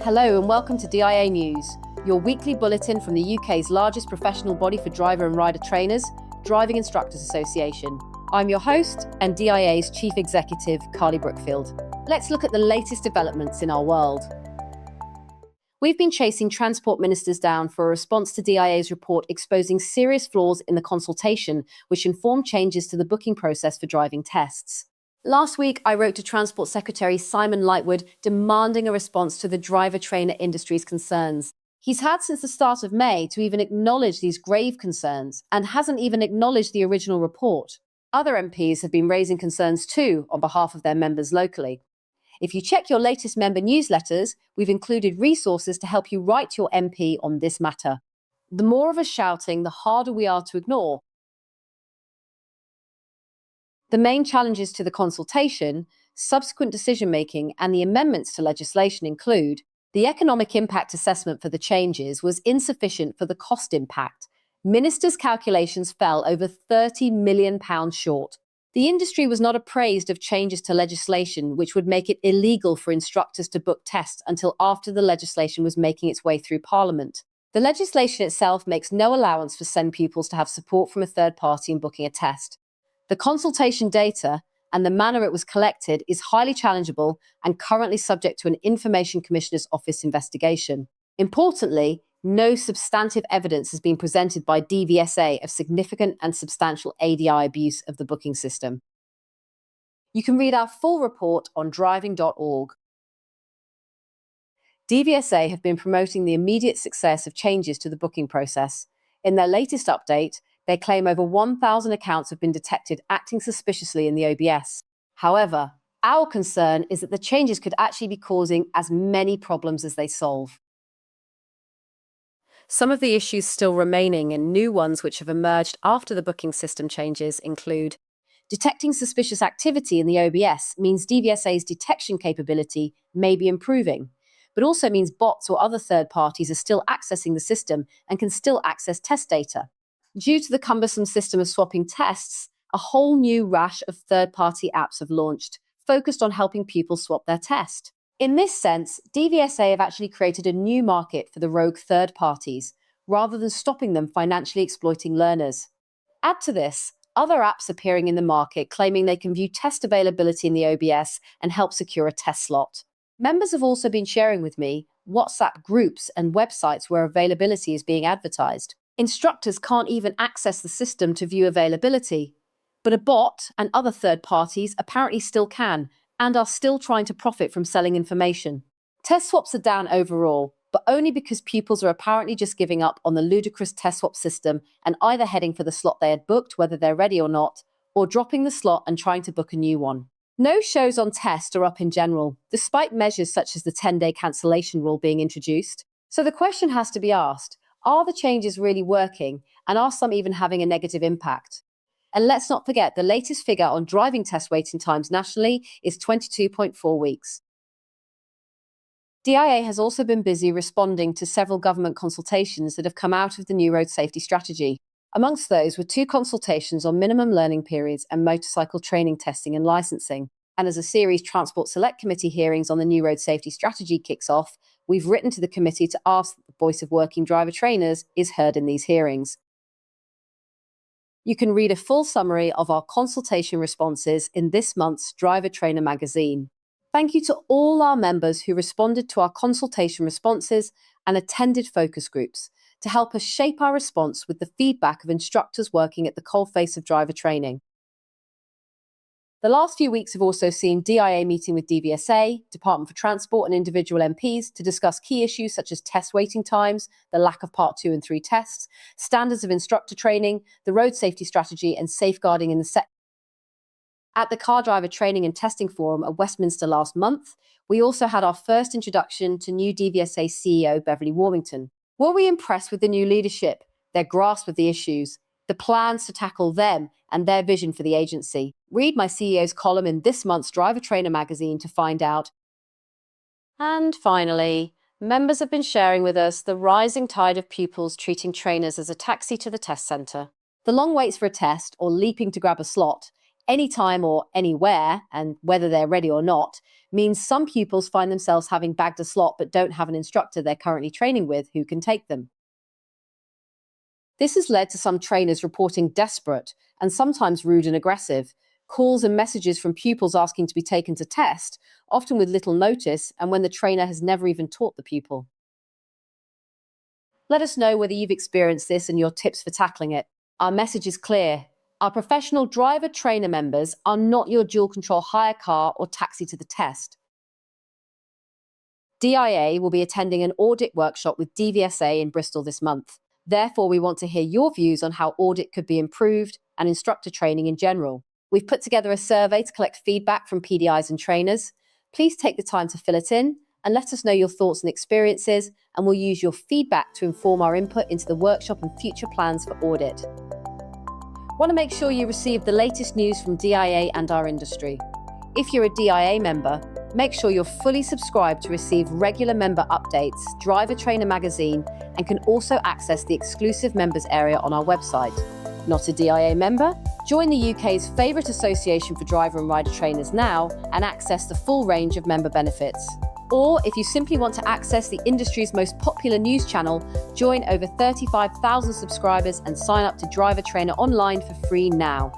Hello and welcome to DIA News, your weekly bulletin from the UK's largest professional body for driver and rider trainers, Driving Instructors Association. I'm your host and DIA's Chief Executive, Carly Brookfield. Let's look at the latest developments in our world. We've been chasing transport ministers down for a response to DIA's report exposing serious flaws in the consultation, which informed changes to the booking process for driving tests. Last week, I wrote to Transport Secretary Simon Lightwood demanding a response to the driver-trainer industry's concerns. He's had since the start of May to even acknowledge these grave concerns and hasn't even acknowledged the original report. Other MPs have been raising concerns too on behalf of their members locally. If you check your latest member newsletters, we've included resources to help you write your MP on this matter. The more of us shouting, the harder we are to ignore. The main challenges to the consultation, subsequent decision-making, and the amendments to legislation include the economic impact assessment for the changes was insufficient for the cost impact. Ministers' calculations fell over £30 million short. The industry was not appraised of changes to legislation which would make it illegal for instructors to book tests until after the legislation was making its way through Parliament. The legislation itself makes no allowance for SEND pupils to have support from a third party in booking a test. The consultation data and the manner it was collected is highly challengeable and currently subject to an Information Commissioner's Office investigation. Importantly, no substantive evidence has been presented by DVSA of significant and substantial ADI abuse of the booking system. You can read our full report on driving.org. DVSA have been promoting the immediate success of changes to the booking process. In their latest update, they claim over 1,000 accounts have been detected acting suspiciously in the OBS. However, our concern is that the changes could actually be causing as many problems as they solve. Some of the issues still remaining and new ones which have emerged after the booking system changes include detecting suspicious activity in the OBS means DVSA's detection capability may be improving, but also means bots or other third parties are still accessing the system and can still access test data. Due to the cumbersome system of swapping tests, a whole new rash of third-party apps have launched, focused on helping pupils swap their test. In this sense, DVSA have actually created a new market for the rogue third parties, rather than stopping them financially exploiting learners. Add to this, other apps appearing in the market claiming they can view test availability in the OBS and help secure a test slot. Members have also been sharing with me WhatsApp groups and websites where availability is being advertised. Instructors can't even access the system to view availability, but a bot and other third parties apparently still can and are still trying to profit from selling information. Test swaps are down overall, but only because pupils are apparently just giving up on the ludicrous test swap system and either heading for the slot they had booked, whether they're ready or not, or dropping the slot and trying to book a new one. No shows on test are up in general, despite measures such as the 10-day cancellation rule being introduced. So the question has to be asked, are the changes really working, and are some even having a negative impact? And let's not forget the latest figure on driving test waiting times nationally is 22.4 weeks. DIA has also been busy responding to several government consultations that have come out of the new road safety strategy. Amongst those were 2 consultations on minimum learning periods and motorcycle training testing and licensing. And as a series Transport Select Committee hearings on the new road safety strategy kicks off, we've written to the committee to ask that the voice of working driver trainers is heard in these hearings. You can read a full summary of our consultation responses in this month's Driver Trainer magazine. Thank you to all our members who responded to our consultation responses and attended focus groups to help us shape our response with the feedback of instructors working at the coalface of driver training. The last few weeks have also seen DIA meeting with DVSA, Department for Transport and individual MPs to discuss key issues such as test waiting times, the lack of Part 2 and 3 tests, standards of instructor training, the road safety strategy and safeguarding in the sector. At the Car Driver Training and Testing Forum at Westminster last month, we also had our first introduction to new DVSA CEO Beverly Warmington. Were we impressed with the new leadership, their grasp of the issues, the plans to tackle them and their vision for the agency? Read my CEO's column in this month's Driver Trainer magazine to find out. And finally, members have been sharing with us the rising tide of pupils treating trainers as a taxi to the test centre. The long waits for a test or leaping to grab a slot Anytime or anywhere, and whether they're ready or not, means some pupils find themselves having bagged a slot but don't have an instructor they're currently training with who can take them. This has led to some trainers reporting desperate and sometimes rude and aggressive calls and messages from pupils asking to be taken to test, often with little notice and when the trainer has never even taught the pupil. Let us know whether you've experienced this and your tips for tackling it. Our message is clear. Our professional driver trainer members are not your dual control hire car or taxi to the test. DIA will be attending an audit workshop with DVSA in Bristol this month. Therefore, we want to hear your views on how audit could be improved and instructor training in general. We've put together a survey to collect feedback from PDIs and trainers. Please take the time to fill it in and let us know your thoughts and experiences, and we'll use your feedback to inform our input into the workshop and future plans for audit. Want to make sure you receive the latest news from DIA and our industry. If you're a DIA member, make sure you're fully subscribed to receive regular member updates, Driver Trainer magazine, and can also access the exclusive members area on our website. Not a DIA member? Join the UK's favourite association for driver and rider trainers now and access the full range of member benefits. Or if you simply want to access the industry's most popular news channel, join over 35,000 subscribers and sign up to Driver Trainer online for free now.